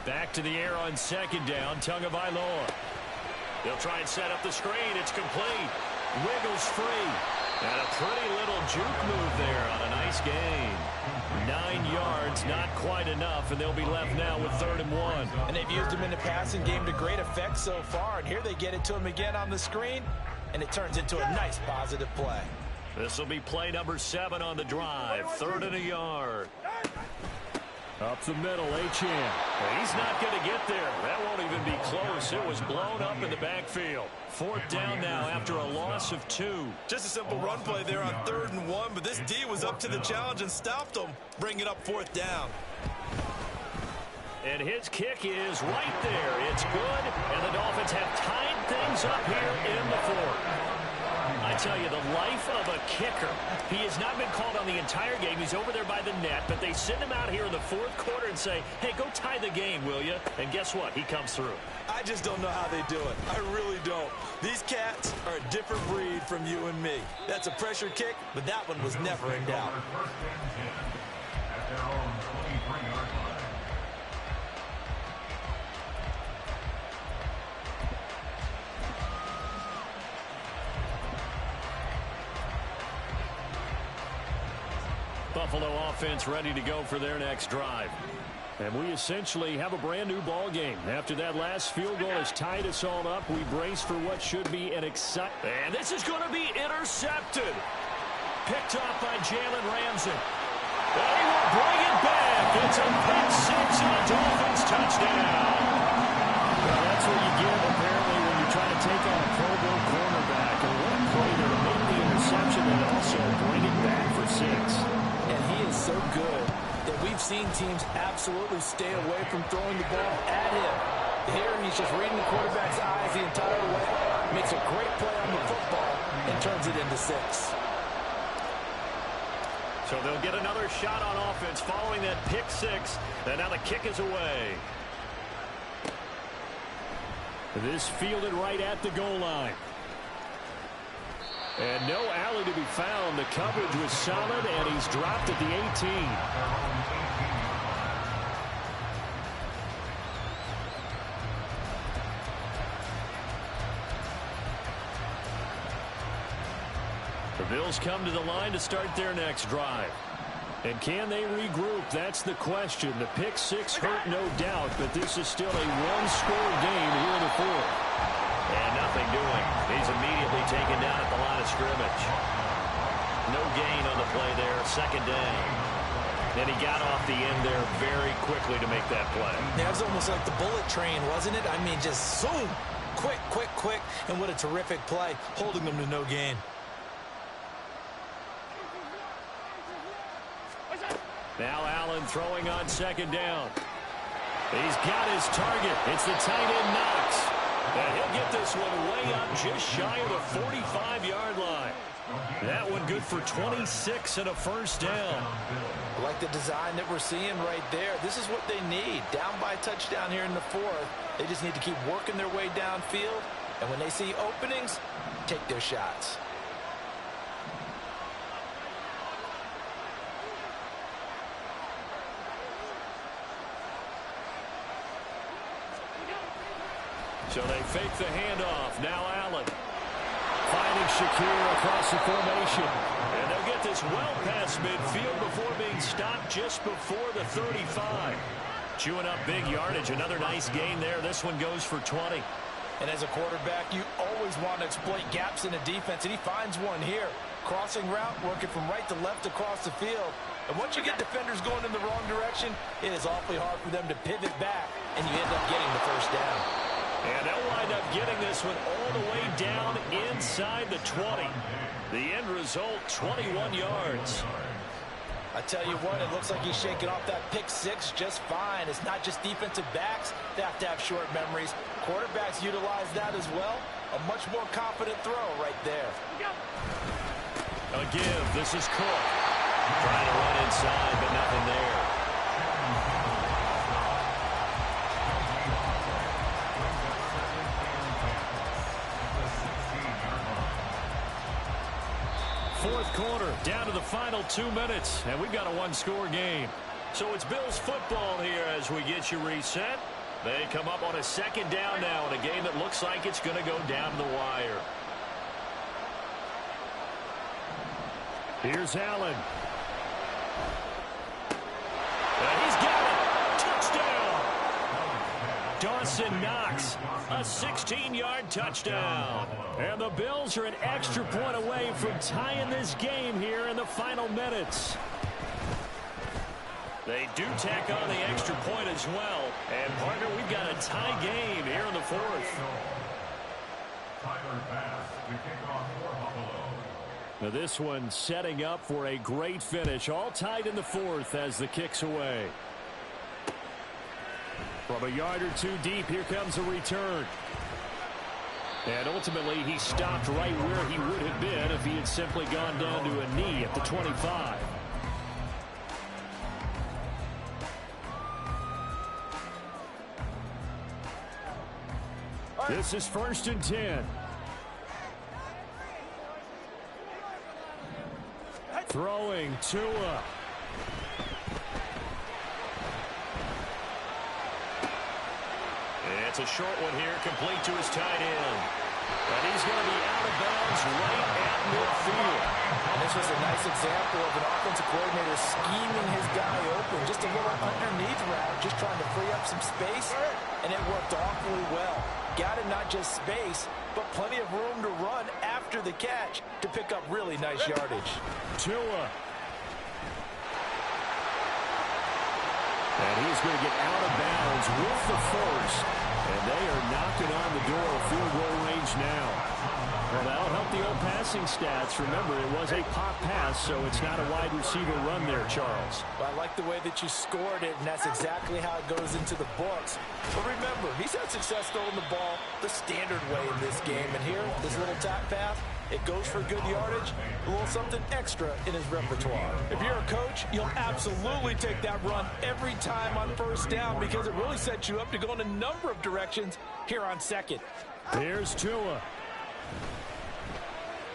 Back to the air on 2nd down, Tagovailoa. They'll try and set up the screen. It's complete. Wiggles free. And a pretty little juke move there on a nice gain. 9 yards, not quite enough, and they'll be left now with 3rd and 1. And they've used him in the passing game to great effect so far, and here they get it to him again on the screen, and it turns into a nice positive play. This will be play number 7 on the drive. 3rd and a yard. Up the middle, Achane. He's not going to get there. That won't even be close. It was blown up in the backfield. 4th down now after a loss of 2. Just a simple run play there on 3rd and 1, but this D was up to the challenge and stopped him, bringing up 4th down. And his kick is right there. It's good, and the Dolphins have tied things up here in the 4th. I tell you, the life of a kicker. He has not been called on the entire game. He's over there by the net, but they send him out here in the 4th quarter and say, hey, go tie the game, will you? And guess what? He comes through. I just don't know how they do it. I really don't. These cats are a different breed from you and me. That's a pressure kick, but that one was never in doubt. Buffalo offense ready to go for their next drive. And we essentially have a brand new ball game. After that last field goal has tied us all up, we brace for what should be an exciting. And this is going to be intercepted. Picked off by Jalen Ramsey. And he will bring it back. It's a pick 6 and a Dolphins touchdown. Well, that's what you get, apparently, when you try to take on a Pro Bowl cornerback. And what a play there to make the interception and also bring it back for 6. And he is so good that we've seen teams absolutely stay away from throwing the ball at him. Here, he's just reading the quarterback's eyes the entire way, makes a great play on the football, and turns it into 6. So they'll get another shot on offense following that pick 6, and now the kick is away. This fielded right at the goal line. And no alley to be found. The coverage was solid, and he's dropped at the 18. The Bills come to the line to start their next drive. And can they regroup? That's the question. The pick six hurt, no doubt, but this is still a one-score game here in the fourth. And nothing doing. He's immediately taken down at the line of scrimmage. No gain on the play there, second down. And he got off the end there very quickly to make that play. Yeah, it was almost like the bullet train, wasn't it? I mean, just zoom. Quick, quick, quick. And what a terrific play, holding them to no gain. Now Allen throwing on second down. He's got his target. It's the tight end Knox. And he'll get this one way up just shy of the 45-yard line. That one good for 26 and a first down. I like the design that we're seeing right there. This is what they need. Down by a touchdown here in the fourth. They just need to keep working their way downfield. And when they see openings, take their shots. So they fake the handoff. Now Allen finding Shakir across the formation. And they'll get this well past midfield before being stopped just before the 35. Chewing up big yardage. Another nice gain there. This one goes for 20. And as a quarterback, you always want to exploit gaps in the defense, and he finds one here. Crossing route, working from right to left across the field. And once you get defenders going in the wrong direction, it is awfully hard for them to pivot back, and you end up getting the first down. And they'll wind up getting this one all the way down inside the 20. The end result, 21 yards. I tell you what, it looks like he's shaking off that pick six just fine. It's not just defensive backs that have to have short memories. Quarterbacks utilize that as well. A much more confident throw right there. A give. This is Cook. Trying to run inside, but nothing there. Fourth quarter, down to the final 2 minutes, and we've got a one-score game. So it's Bills football here as we get you reset. They come up on a second down now in a game that looks like it's going to go down to the wire. Here's Allen. And he's got it. Touchdown. Dawson Knox, a 16-yard touchdown. And the Bills are an extra point away from tying this game here in the final minutes. They do tack on the extra point as well. And, partner, we've got a tie game here in the fourth. Now this one setting up for a great finish. All tied in the fourth as the kick's away. From a yard or two deep, here comes a return. And ultimately, he stopped right where he would have been if he had simply gone down to a knee at the 25. This is 1st and 10. Throwing Tua. It's a short one here, complete to his tight end. And he's going to be out of bounds right at midfield. And this was a nice example of an offensive coordinator scheming his guy open. Just a little underneath route, just trying to free up some space. And it worked awfully well. Got him not just space, but plenty of room to run after the catch to pick up really nice yardage. Tua. And he's going to get out of bounds with the first. And they are knocking on the door of field goal range now. Well, that'll help the old passing stats. Remember, it was a pop pass, so it's not a wide receiver run there, Charles. Well, I like the way that you scored it, and that's exactly how it goes into the books. But remember, he's had success throwing the ball the standard way in this game. And here, this little tap pass, it goes for good yardage, a little something extra in his repertoire. If you're a coach, you'll absolutely take that run every time on first down because it really sets you up to go in a number of directions here on second. Here's Tua.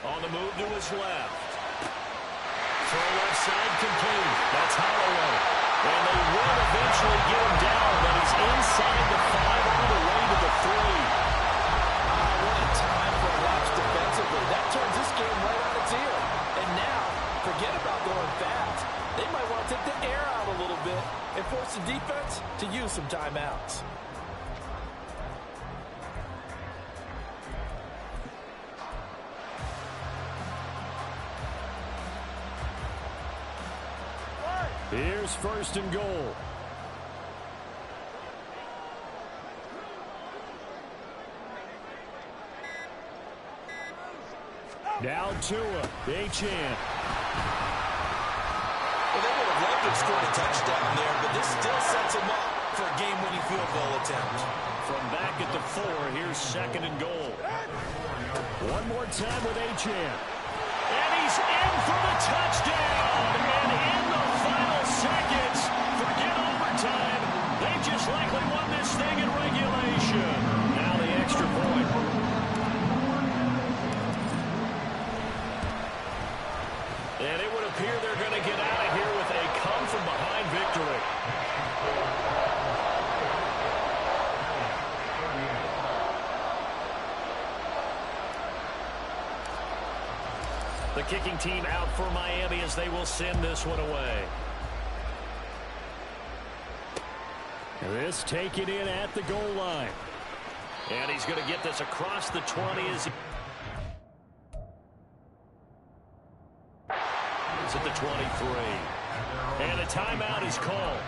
On the move to his left. Throw left side complete. That's Holloway. And they will eventually get him down, but he's inside the 5 all the way to the 3. What a time for a lapse defensively. That turns this game right on its ear. force the defense to use some timeouts. Here's first and goal. Now Tua, H-in. Well, they would have loved to have scored a touchdown there, but this still sets them up for a game-winning field goal attempt. From back at the 4, here's second and goal. One more time with H-in. And he's in for the touchdown. And in the final seconds, forget overtime. They just likely won this thing in regulation. Now the extra point. And it would appear they're going to get out of here with a come-from-behind victory. The kicking team out for Miami as they will send this one away. This taken in at the goal line. And he's going to get this across the 20 as he... It's at the 23. And a timeout is called.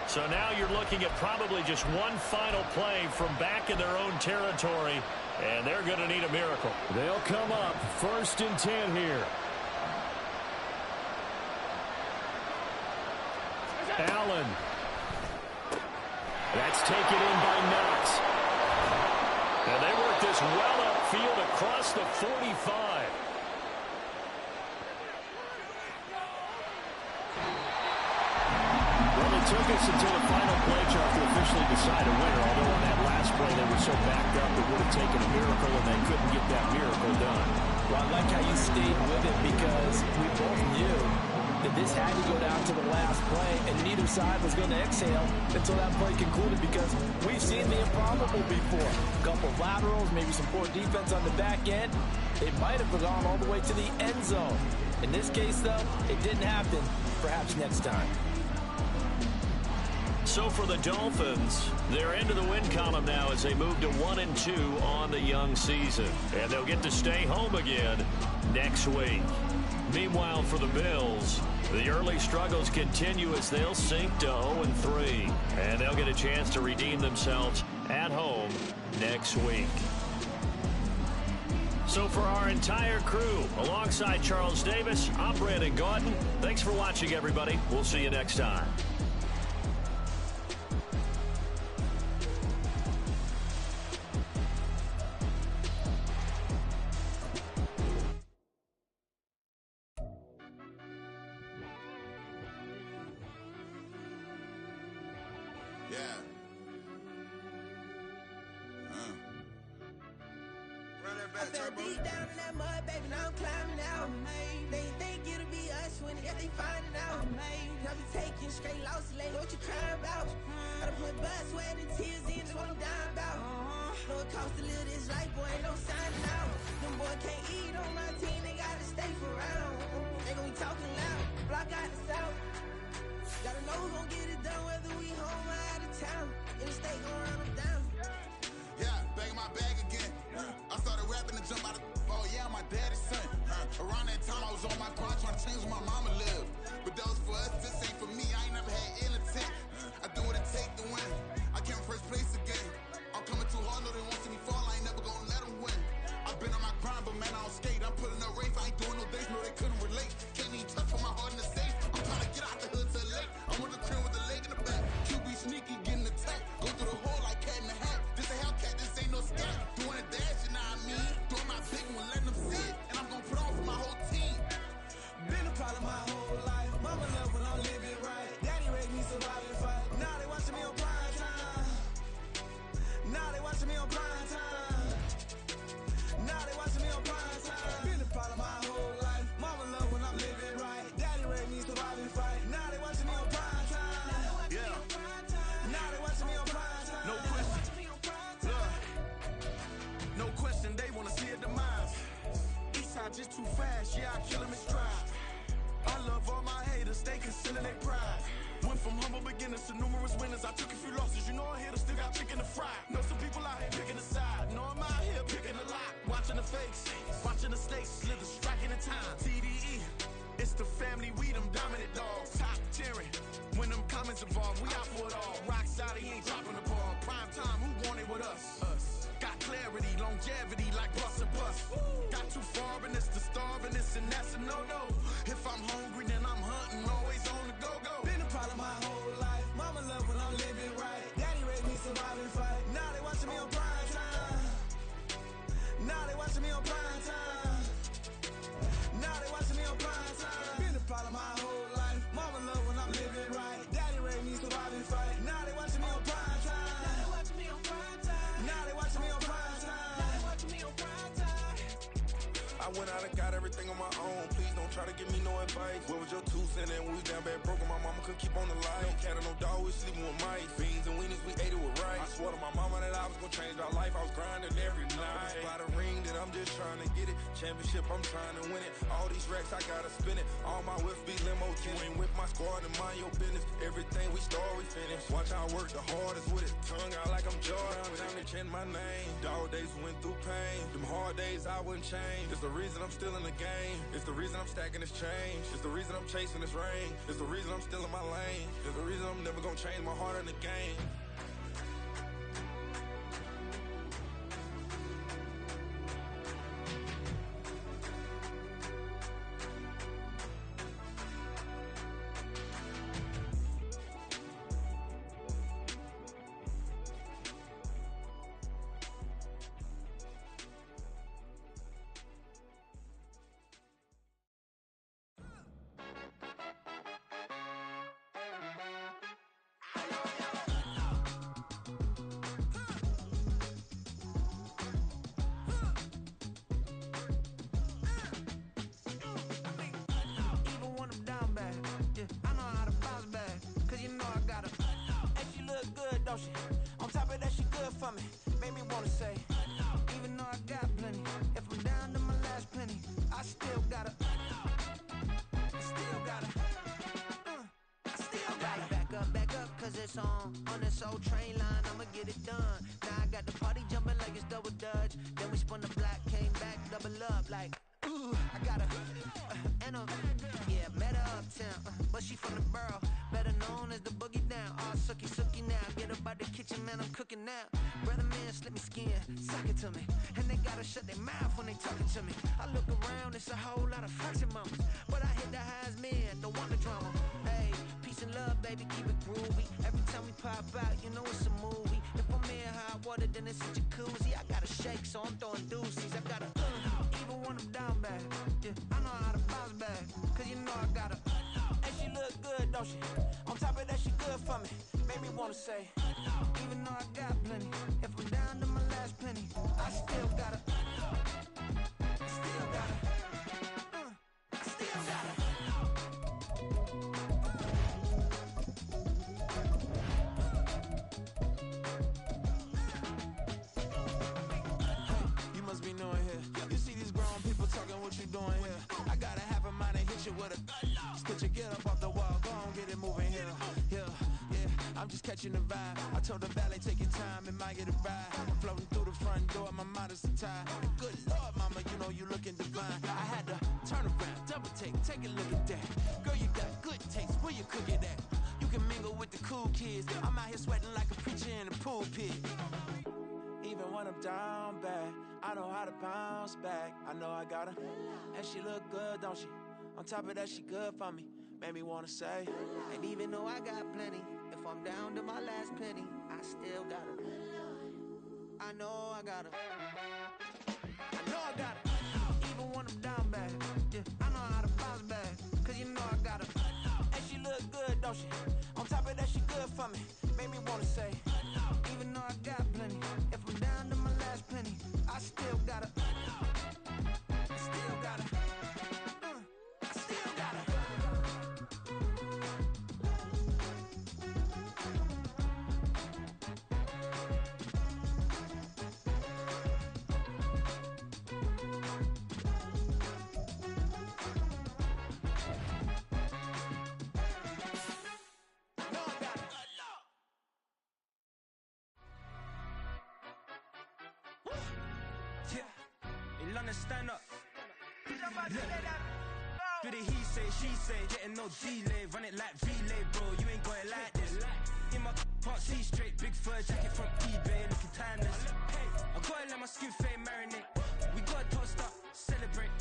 So now you're looking at probably just one final play from back in their own territory. And they're going to need a miracle. They'll come up first and 10 here. Allen. That's taken in by Knox. And they work this well upfield across the 45. Well, it took us until the final play chart to officially decide a winner, although on that last play they were so backed up it would have taken a miracle and they couldn't get that miracle done. Well, I like how you stayed with it because we both knew that this had to go down to the last play and neither side was going to exhale until that play concluded because we've seen the improbable before. A couple of laterals, maybe some poor defense on the back end. They might have gone all the way to the end zone. In this case, though, it didn't happen. Perhaps next time. So for the Dolphins, they're into the win column now as they move to 1-2 on the young season. And they'll get to stay home again next week. Meanwhile, for the Bills, the early struggles continue as they'll sink to 0-3. And they'll get a chance to redeem themselves at home next week. So for our entire crew, alongside Charles Davis, I'm Brandon Gaudin. Thanks for watching, everybody. We'll see you next time. I fell deep down in that mud, baby, now I'm climbing out. They think it'll be us when they find it out. I be taking straight losses, like what you crying about? Gotta put blood, sweat, and tears in, that's what I'm dying about. Know it costs to live this life, boy, ain't no signing out. Them boy can't eat on my team, they gotta stay for round. They gon' be talking loud, block out the south. Gotta know who gon' get it done, whether we home or out of town. In the state, gon' run them down. Yeah, bag my bag again. I started rapping to jump out of oh yeah, my daddy's son. Around that time I was on my grind trying to change where my mama lived. But that was for us, this ain't for me. I ain't never had ill intent. I do what it take to win. I came first place again. I'm coming too hard, no they won't see me fall. I ain't never gonna let them win. I've been on my grind, but man I don't skate. I'm putting up race, I ain't doing no days, no they couldn't relate. Can't even touch for my heart in the safe. I'm trying to get out the hood to the lake. I'm with the crib with the leg in the back. QB sneaky, getting attacked. Go through the hole like cat in the hat. This a Hellcat, this ain't no scat. Doing a dash, you know what I mean? Doing my big one, letting them see it. And I'm gonna put on for my whole team. Been a problem my whole life. Mama love when I'm living right. Daddy raised me survive and fight. Now they watching me on prime time. Now they watching me on prime time. Now they watching me on prime time. Been a problem my whole life. Mama love when I'm living right. Daddy raised me survive and fight. Now they watching me on prime time. Yeah. Now they watching me on prime time. No question. Look. No question, they wanna see a demise. Eastside just too fast, yeah, I kill them in stride. I love all my haters, they concealing their pride. Went from humble beginners to numerous winners. I took a few losses, you know I hit, still got chicken to fry. Know some people out here picking a side. Know I'm out here picking a lot. Watching the face, watching the snakes slither, striking the time. TDE, it's the family, we them dominant dogs. Top tiering, when them comments involved, we out for it all. Rock solid, he ain't dropping the ball. Prime time, who want it with us? Got clarity, longevity, like bust and bust. Got too far and it's the starving, and that's a no-no. If I'm hungry, then I'm hunting, always on the go-go. Been a problem my whole life. Mama love when I'm living right. Daddy raised me survive and fight. Now they watching me on prime time. Now they watching me on prime time. Now they watching me on prime time. Been a problem my whole life. Mama love when I'm living right. Daddy raised me survive and fight. Now they watching me on prime time. Now they watching me on prime time. Now they watching me on prime time. Now they watching me on prime time. I went out and got everything on my own. Please don't try to give me no advice. What was your 2 cents? And we was down bad broke and my mama couldn't keep on the light. No cat or no dog, we sleeping with mice. Beans and weenies, we ate it with rice. I swore to my mama that I was gonna change our life. I was grinding every night. By the ring that I'm just trying to get it. Championship, I'm trying to win it. All these racks, I gotta spin it. All my whips be limo. You ain't with my squad and mind your business. Everything we start, we finish. Watch how I work the hardest with it. Tongue out like I'm Jordan. Time to change my name. Dog days went through pain. Them hard days I wouldn't change. It's the reason I'm still in the game. It's the reason I'm stacking this change. It's the reason I'm chasing this rain. It's the reason I'm still in my lane. It's the reason I'm never gonna change my heart in the game. On top of that, she good for me. Made me wanna say, even though I got plenty, if I'm down to my last penny, I still gotta, back up, cause it's on this old train line, I'ma get it done. Now I got the party jumping like it's double dutch. Then we spun the block, came back, double up like, ooh, I got a, yeah, met her uptown, but she from the borough, better known as the boogie down. All sucky now, get up out the kitchen, man, I'm cooking now. Brother man, slip me skin, suck it to me, and they gotta shut their mouth when they talking to me. I look around, it's a whole lot of foxy mamas, but I hit the highs, man, don't want the drama. Hey, peace and love, baby, keep it groovy. Every time we pop out, you know it's a movie. If I'm in hot water, then it's a jacuzzi. I gotta shake, so I'm throwing deuces. I gotta, even when I'm down bad, yeah, I know how to bounce back, cause you know I gotta, and she look good, don't she? On top of that, she good for me. Made me wanna say, even though I got plenty, if I'm down to my last penny, I still gotta, You must be knowing here. You see these grown people talking, what you doing here? I gotta have a mind and hit you with a, spit your get up off the wall, go on, get it moving here. I'm just catching the vibe. I told the valet, take your time, it might get a ride. Floating through the front door, my mind is tied. Good Lord, mama, you know you looking divine. I had to turn around, double take a look at that. Girl, you got good taste, where you cook it at? You can mingle with the cool kids. I'm out here sweating like a preacher in a pulpit. Even when I'm down bad, I know how to bounce back. I know I got her, and she look good, don't she? On top of that, she good for me. Made me wanna say, and even though I got plenty, if I'm down to my last penny, I still gotta, I know I gotta, even when I'm down bad, yeah, I know how to bounce back, cause you know I gotta, and she look good, don't she? On top of that, she good for me. Made me wanna say, even though I got plenty, if I'm down to my last penny, I still gotta, tryna stand up. Do the he say, she say, getting no delay. Run it like relay, bro, you ain't got it like this. In my can't see straight, big fur jacket from eBay, looking timeless. I gotta let my skin fade marinate. We gotta toast up, celebrate.